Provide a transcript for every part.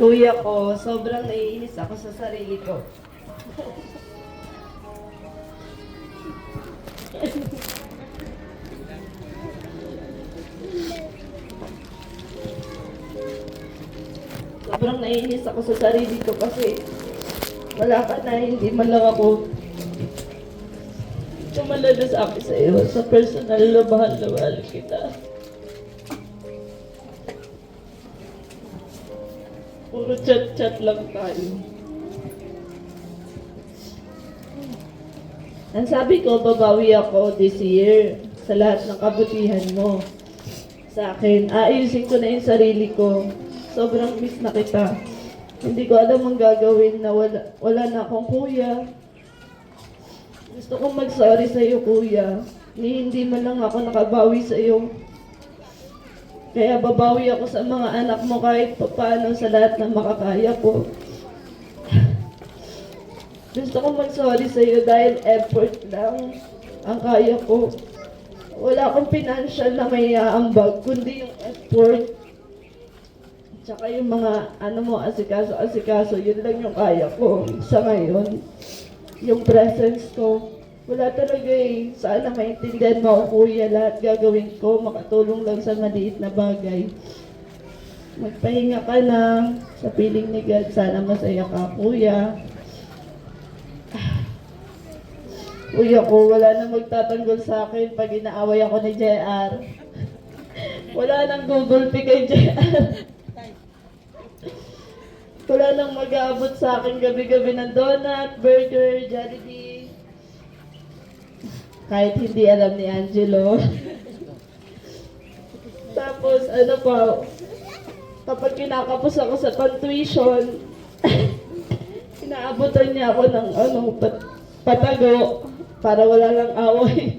Kuya ko, sobrang naiinis ako sa sarili ko. Sobrang naiinis ako sa sarili ko kasi wala ka na, hindi man lang ako tumalalasabi sa iyo sa personal na mahal kita. Puro chat-chat lang tayo. Ang sabi ko, babawi ako this year sa lahat ng kabutihan mo sa akin. Aayusin ko na yung sarili ko. Sobrang miss na kita. Hindi ko alam ang gagawin na wala na akong kuya. Gusto kong mag-sorry sa iyo, kuya. Hindi man lang ako nakabawi sa iyo. Kaya babawi ako sa mga anak mo kahit paano sa lahat ng makakaya ko. Gusto kong mag-sorry sa iyo dahil effort lang ang kaya ko. Wala akong financial na may aambag, kundi yung effort. Tsaka yung mga asikaso, yun lang yung kaya ko sa ngayon. Yung presence ko, wala talaga eh. Sana maintindihan mo ako, kuya, lahat gagawin ko, makatulong lang sa maliit na bagay. Magpahinga ka na sa piling ni God, sana masaya ka, kuya. Kuya ko, wala nang magtatanggol sa akin pag inaaway ako ni JR. Wala nang gugulpi kay JR. Wala nang mag-aabot sa akin gabi-gabi ng donut, burger, Jollibee. Kahit hindi alam ni Angelo. Tapos, kapag kinakapos ako sa tuition, inaabotan niya ako ng patago para wala lang away.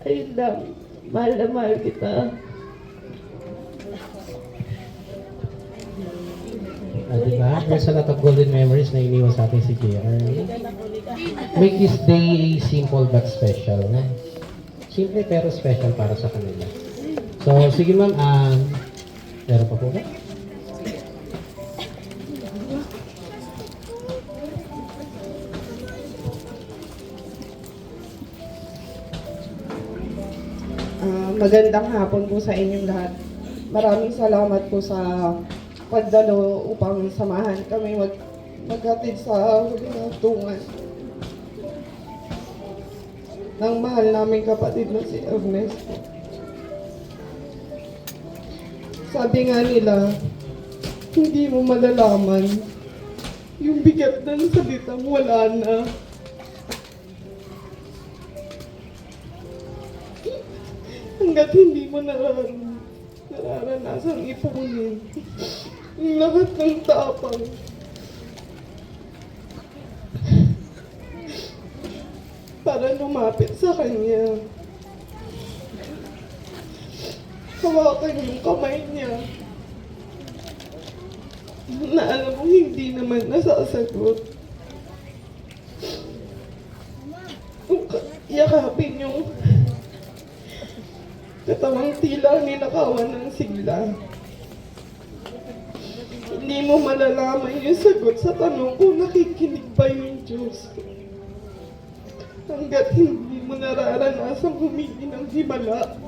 Ayun lang. Mahal na mahal kita. Diba? There's a lot of golden memories na iniwan sa atin si JR. Make this day simple but special. Na? Simple pero special para sa kanila. So, sige ma'am, meron pa po ba? Magandang hapon po sa inyong lahat. Maraming salamat po sa pagdalo upang samahan kami maghatid sa tungan ng mahal naming kapatid na si Ernesto. Sabi nga nila, hindi mo malalaman yung bigat ng salitang wala na. Hanggat hindi mo nararanasang ipunin yung lahat ng tapang para lumapit sa kanya. Hawakan yung kamay niya na alam mo hindi naman nasasagot. Yakapin yung katawang tila ninakawan ng sigla. Hindi mo malalaman yung sagot sa tanong kung nakikinig ba yung Diyos. Hanggat hindi mo nararanasang humingi ng himala.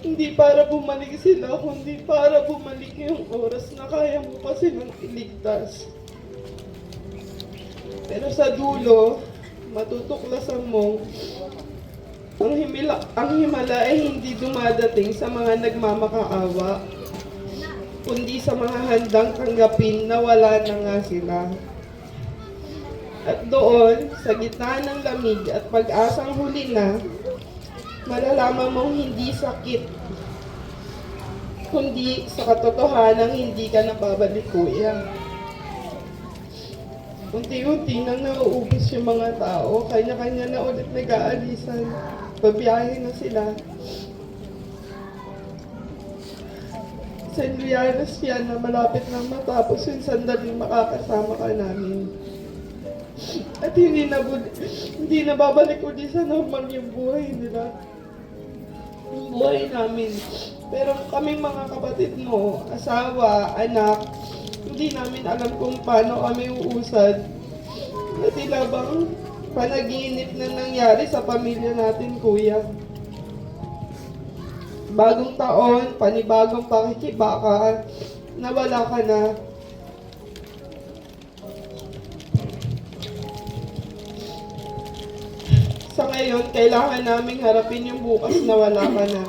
Hindi para bumalik sila, kundi para bumalik yung oras na kaya mo pa silang iligtas. Pero sa dulo, matutuklasan mo, ang himala ay hindi dumadating sa mga nagmamakaawa, kundi sa mga handang tanggapin na wala na nga sila. At doon, sa gitna ng lamig at pag-asang huli na, malalaman mong hindi sakit, kundi sa katotohanan hindi ka nababalik, kuya. Unti-unti nang nauubos yung mga tao, kanya-kanya na ulit nag-aalisan. Babiyahe na sila. St. Lianas yan na malapit na matapos yung sandaling makakasama ka namin. At hindi na babalik ulit sa normal yung buhay nila. yung buhay namin. Pero kami mga kapatid mo, asawa, anak, hindi namin alam kung paano kami uusad. Na tila bang panaginip na nangyari sa pamilya natin, kuya. Bagong taon, panibagong pakikibaka, nawala ka na. Sa ngayon, kailangan naming harapin yung bukas na wala ka na.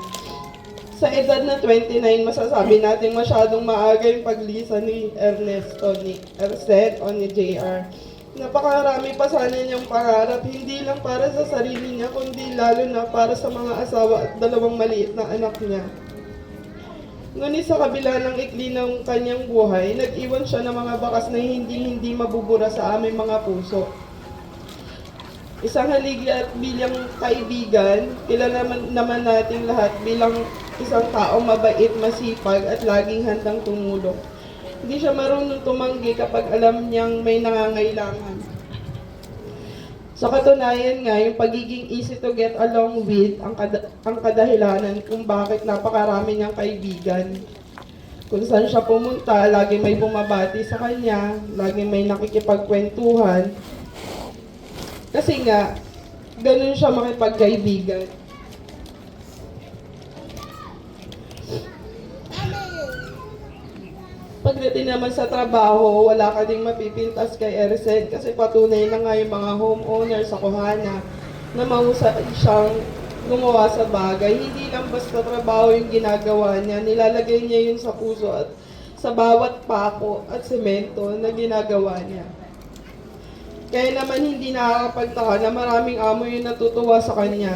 Sa edad na 29, masasabi natin masyadong maaga yung paglisa ni Ernesto, ni Ercet o ni JR. Napakarami pa sana niyang pangarap, hindi lang para sa sarili niya, kundi lalo na para sa mga asawa at dalawang maliit na anak niya. Ngunit sa kabila ng ikli ng kanyang buhay, nag-iwan siya ng mga bakas na hindi mabubura sa aming mga puso. Isang haligi at bilang kaibigan, kilala naman nating lahat bilang isang taong mabait, masipag at laging handang tumulong. Hindi siya marunong tumanggi kapag alam niyang may nangangailangan. Sa katunayan nga, yung pagiging easy to get along with ang kadahilanan kung bakit napakarami niyang kaibigan. Kung saan siya pumunta, lagi may bumabati sa kanya, lagi may nakikipagkwentuhan. Kasi nga, ganun siya makipagkaibigan. Pagdating naman sa trabaho, wala ka ding mapipintas kay Ercet kasi patunay na nga yung mga homeowner sa Kohana na mahusay siyang gumawa sa bagay. Hindi lang basta trabaho yung ginagawa niya, nilalagay niya yun sa puso at sa bawat pako at semento na ginagawa niya. Kaya naman hindi nakakapagtaka na maraming amo yung natutuwa sa kanya.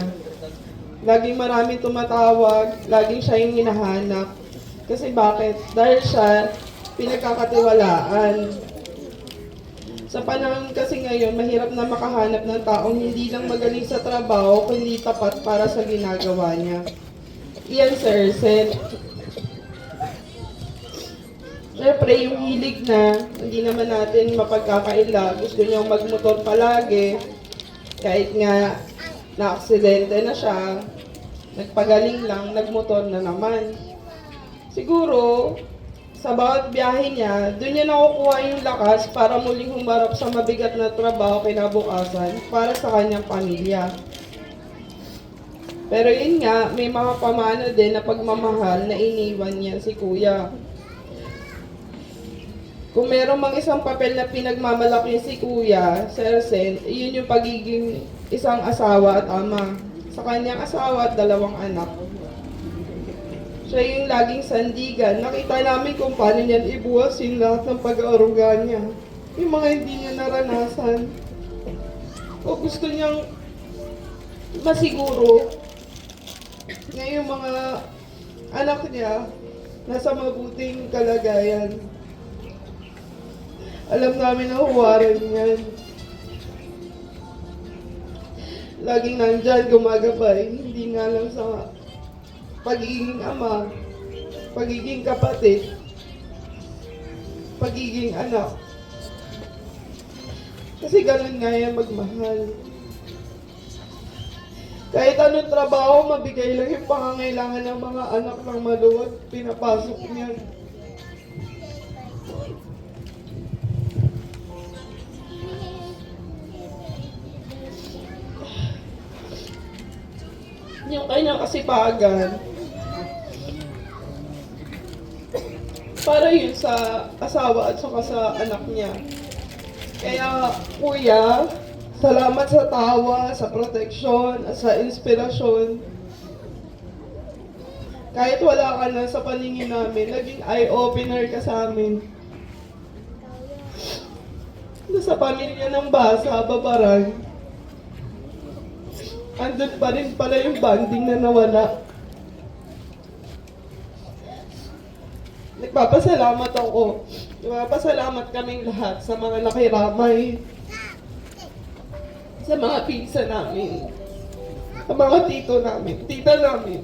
Laging maraming tumatawag, laging siya yung hinahanap. Kasi bakit? Dahil siya pinagkakatiwalaan. Sa panahon kasi ngayon, mahirap na makahanap ng taong hindi lang magaling sa trabaho, kundi tapat para sa ginagawa niya. Iyan, Sir Sen. Siyempre, yung hilig na, hindi naman natin mapagkakaila. Gusto niyang magmotor palagi. Kahit nga na-aksidente na siya, nagpagaling lang, nagmotor na naman. Siguro, sa bawat biyahe niya, doon niya nakukuha yung lakas para muling humarap sa mabigat na trabaho kinabukasan para sa kanyang pamilya. Pero yun nga, may mga pamana din na pagmamahal na iniwan niya si Kuya. Kung meron mang isang papel na pinagmamalaki si Kuya, Sir Sen, yun yung pagiging isang asawa at ama. Sa kanyang asawa at dalawang anak. Siya yung laging sandigan. Nakita namin kung paano niyan ibuwasin lahat ng pag-aaruga niya. Yung mga hindi niya naranasan. O gusto niyang masiguro na yung mga anak niya nasa mabuting kalagayan. Alam namin na huwaran niyan. Laging nandyan, gumagabay. Hindi nga lang sa pagiging ama, pagiging kapatid, pagiging anak. Kasi ganun nga yan magmahal. Kahit anong trabaho, mabigay lang yung pangangailangan ng mga anak ng maluwag, pinapasok niyan. Yung kanyang kasipagan, para yun sa asawa at saka sa anak niya. Kaya, Kuya, salamat sa tawa, sa proteksyon, at sa inspirasyon. Kahit wala ka na sa paningin namin, naging eye-opener ka sa amin. Sa pamilya ng Basa, Babaran, andun pa rin pala yung bonding na nawala. Nagpapasalamat ako. Nagpapasalamat kaming lahat sa mga nakiramay. Sa mga pinsa namin. Sa mga tito namin, tita namin.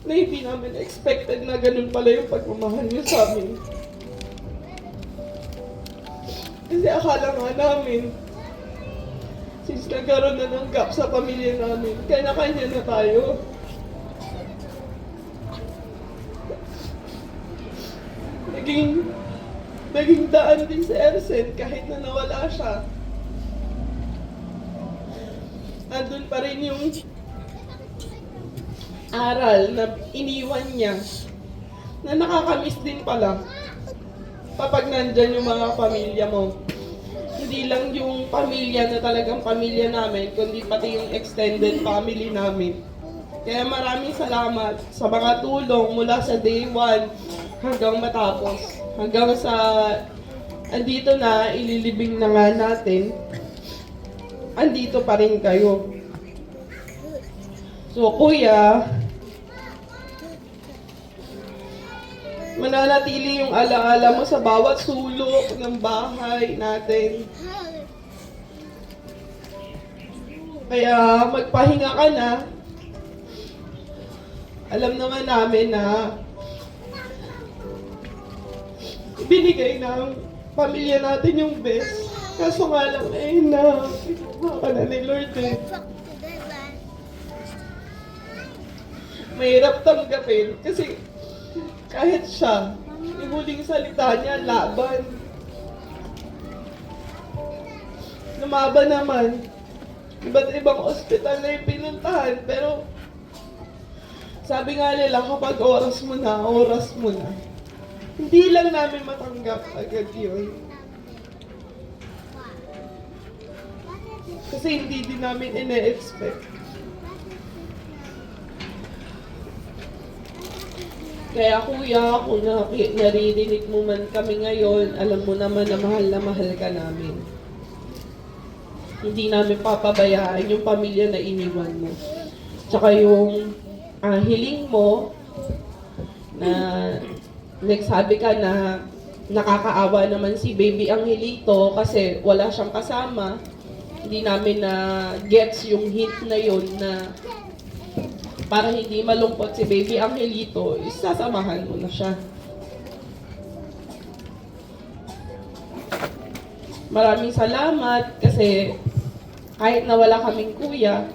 Na hindi namin expected na ganun pala yung pagmamahal niyo sa amin. Kasi akala nga namin, Since nagkaroon na ng gap sa pamilya namin, kanya-kanya na tayo. Naging daan din si Ersen kahit na nawala siya. Andun pa rin yung aral na iniwan niya na nakakamiss din pala kapag nandyan yung mga pamilya mo. Hindi lang yung pamilya na talagang pamilya namin, kundi pati yung extended family namin. Kaya maraming salamat sa mga tulong mula sa day 1 hanggang matapos. Hanggang sa andito na, ililibing na nga natin, andito pa rin kayo. So, kuya, mananatili yung alaala mo sa bawat sulok ng bahay natin. Kaya magpahinga ka na. Alam naman namin na binigay ng pamilya natin yung best. Kaso nga lang na kinuha ka na ni Lord eh. Mahirap tanggapin kasi kahit siya, yung huling salita niya, laban. Lumaban naman. Iba't ibang ospital na yung pinuntahan, pero sabi nga nila, kapag oras mo na, oras mo na. Hindi lang namin matanggap agad yun. Kasi hindi din namin ine-expect. Kaya kuya, kung naririnig mo man kami ngayon, alam mo naman na mahal ka namin. Hindi namin papabayaan yung pamilya na iniwan mo. Tsaka yung hiling mo na nagsabi ka na nakakaawa naman si Baby Angelito kasi wala siyang kasama. Hindi namin na gets yung hint na yun na para hindi malungkot si Baby Angelito, isasamahan mo na siya. Maraming salamat kasi kahit na wala kaming kuya,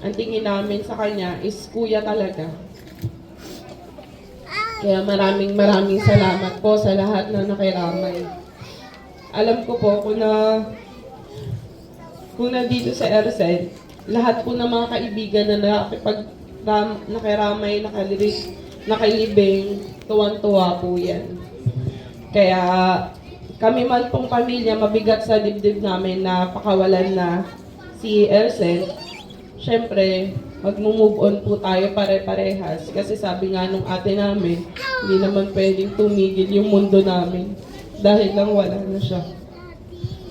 ang tingin namin sa kanya is kuya talaga. Kaya maraming salamat po sa lahat na nakiramay. Alam ko po kung nandito sa Ersen, lahat po ng mga kaibigan na nakiramay, nakilibing, tuwang-tuwa po yan. Kaya kami man pong pamilya, mabigat sa dibdib namin na pakawalan na si Ersen. Siyempre, mag-move on po tayo pare-parehas. Kasi sabi nga nung ate namin, hindi naman pwedeng tumigil yung mundo namin dahil lang wala na siya.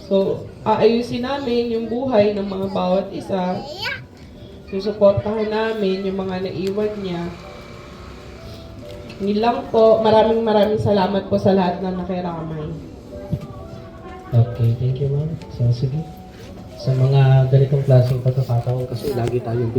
So, aayusin namin yung buhay ng mga bawat isa. Susuportahan namin yung mga naiwan niya. Hindi lang po, maraming salamat po sa lahat na nakiramay. Okay, thank you ma'am. So sige. Sa mga ganitong klaseng pagkakataon kasi lagi tayong